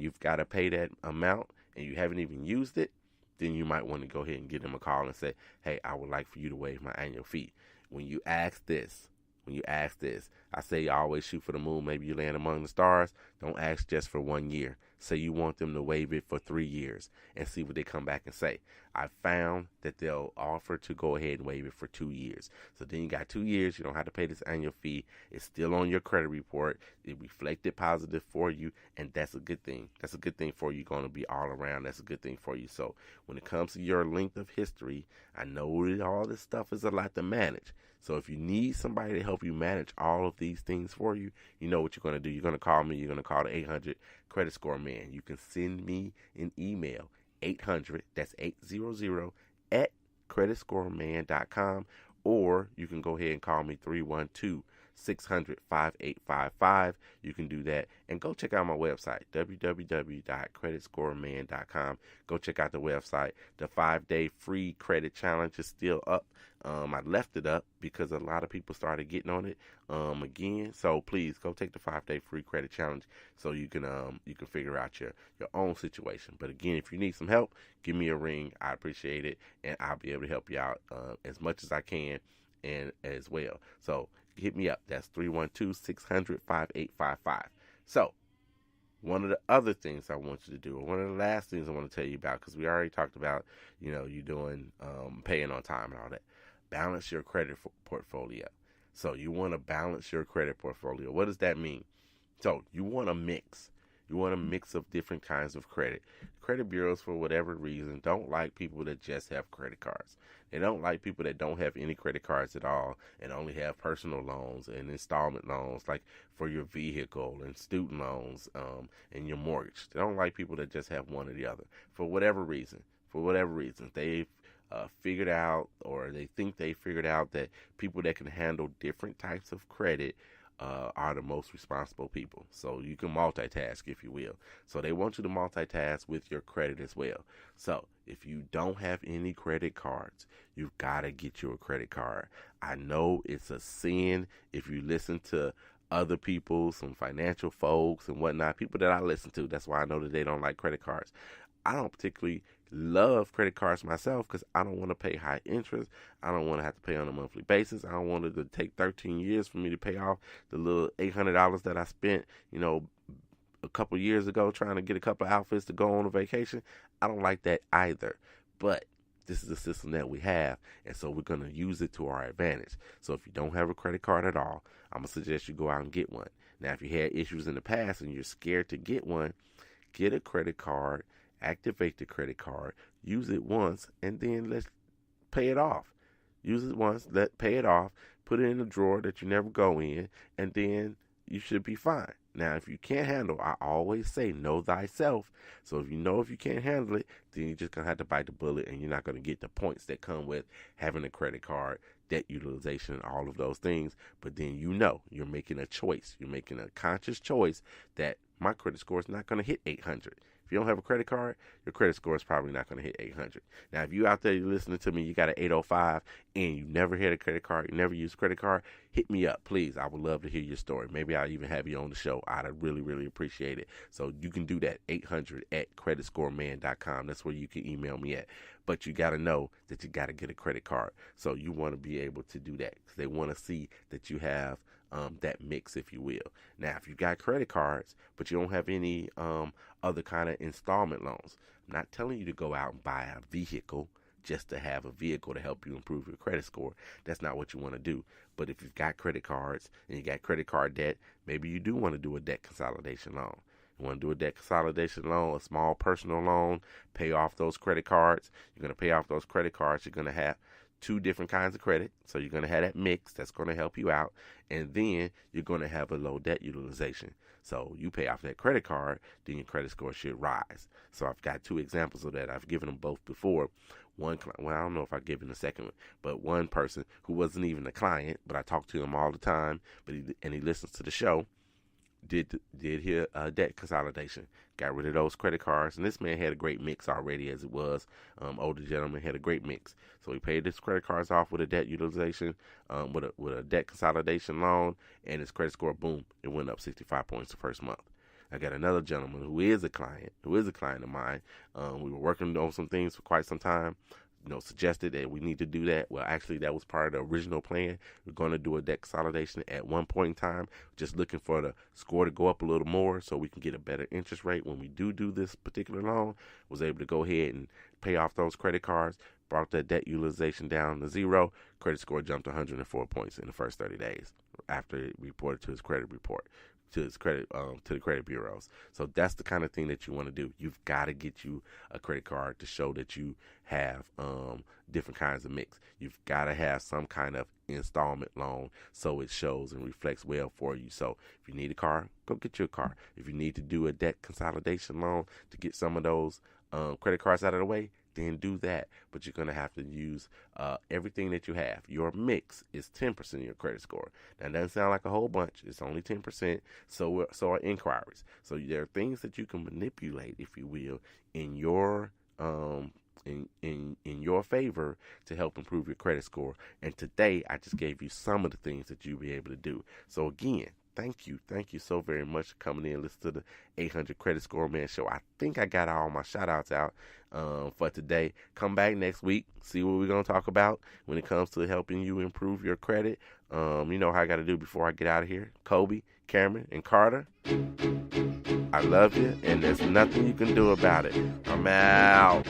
and you've got to pay that amount and you haven't even used it, then you might want to go ahead and give them a call and say, hey, I would like for you to waive my annual fee. When you ask this, I say always shoot for the moon. Maybe you land among the stars. Don't ask just for 1 year. Say you want them to waive it for 3 years and see what they come back and say. I found that they'll offer to go ahead and waive it for 2 years. So then you got 2 years. You don't have to pay this annual fee. It's still on your credit report. It reflected positive for you, and that's a good thing. That's a good thing for you. Going to be all around. That's a good thing for you. So when it comes to your length of history, I know that all this stuff is a lot to manage. So if you need somebody to help you manage all of these things for you, you know what you're going to do. You're going to call me. You're going to call the 800 Credit Score Man. You can send me an email, 800, that's 800, at creditscoreman.com, or you can go ahead and call me 312-600-5855. You can do that. And go check out my website, www.creditscoreman.com. Go check out the website. The 5-day free credit challenge is still up. I left it up because a lot of people started getting on it again. So please go take the 5-day free credit challenge so you can figure out your own situation. But again, if you need some help, give me a ring. I appreciate it, and I'll be able to help you out as much as I can and as well. So hit me up. That's 312-600-5855. So one of the other things I want you to do, or one of the last things I want to tell you about, because we already talked about, you doing paying on time and all that. Balance your credit portfolio. So you want to balance your credit portfolio. What does that mean? So you want a mix. You want a mix of different kinds of credit. Credit bureaus, for whatever reason, don't like people that just have credit cards. They don't like people that don't have any credit cards at all and only have personal loans and installment loans, like for your vehicle and student loans and your mortgage. They don't like people that just have one or the other. For whatever reason, they've figured out, or they think they figured out, that people that can handle different types of credit are the most responsible people. So you can multitask, if you will. So they want you to multitask with your credit as well. So if you don't have any credit cards, you've got to get you a credit card. I know it's a sin if you listen to other people, some financial folks and whatnot, people that I listen to. That's why I know that they don't like credit cards. I don't particularly love credit cards myself because I don't want to pay high interest. I don't want to have to pay on a monthly basis. I don't want it to take 13 years for me to pay off the little $800 that I spent, a couple years ago trying to get a couple of outfits to go on a vacation. I don't like that either. But this is the system that we have, and so we're going to use it to our advantage. So if you don't have a credit card at all, I'm going to suggest you go out and get one. Now, if you had issues in the past and you're scared to get one, get a credit card. Activate the credit card, use it once, and then let's pay it off. Use it once, pay it off, put it in a drawer that you never go in, and then you should be fine. Now, if you can't handle, I always say know thyself. So if you can't handle it, then you're just going to have to bite the bullet, and you're not going to get the points that come with having a credit card, debt utilization, all of those things. But then you're making a choice. You're making a conscious choice that my credit score is not going to hit 800. If you don't have a credit card, your credit score is probably not going to hit 800. Now, if you out there, you're listening to me, you got an 805 and you never had a credit card, you never used a credit card, hit me up, please. I would love to hear your story. Maybe I'll even have you on the show. I'd really, really appreciate it. So you can do that, 800 at creditscoreman.com. That's where you can email me at. But you got to know that you got to get a credit card. So you want to be able to do that because they want to see that you have that mix, if you will. Now, if you got credit cards, but you don't have any other kind of installment loans, I'm not telling you to go out and buy a vehicle just to have a vehicle to help you improve your credit score. That's not what you want to do. But if you've got credit cards and you got credit card debt, maybe you do want to do a debt consolidation loan. You want to do a debt consolidation loan, a small personal loan, pay off those credit cards. You're going to pay off those credit cards. You're going to have 2 different kinds of credit. So you're going to have that mix that's going to help you out. And then you're going to have a low debt utilization. So you pay off that credit card, then your credit score should rise. So I've got 2 examples of that. I've given them both before. I don't know if I've given the second one, but one person who wasn't even a client, but I talk to him all the time, and he listens to the show, did his debt consolidation, got rid of those credit cards, and this man had a great mix already as it was. Older gentleman had a great mix, so he paid his credit cards off with a debt utilization, with a debt consolidation loan, and his credit score, boom, it went up 65 points the first month. I got another gentleman who is a client of mine. We were working on some things for quite some time. Suggested that we need to do that. Well, actually, that was part of the original plan. We're going to do a debt consolidation at one point in time, just looking for the score to go up a little more so we can get a better interest rate when we do this particular loan. Was able to go ahead and pay off those credit cards, brought that debt utilization down to 0. Credit score jumped 104 points in the first 30 days after it reported to his credit report, to his credit, to the credit bureaus. So that's the kind of thing that you want to do. You've got to get you a credit card to show that you have different kinds of mix. You've got to have some kind of installment loan so it shows and reflects well for you. So if you need a car, go get you a car. If you need to do a debt consolidation loan to get some of those credit cards out of the way, then do that. But you're going to have to use everything that you have. Your mix is 10% of your credit score. Now, it doesn't sound like a whole bunch. It's only 10%. So are inquiries. So there are things that you can manipulate, if you will, in your in your favor to help improve your credit score. And today, I just gave you some of the things that you'll be able to do. So again, thank you so very much for coming in. Listen to the 800 Credit Score Man Show. I think I got all my shout outs out for today. Come back next week, see what we're going to talk about when it comes to helping you improve your credit. You know how I got to do before I get out of here. Kobe, Cameron, and Carter, I love you, and there's nothing you can do about it. I'm out.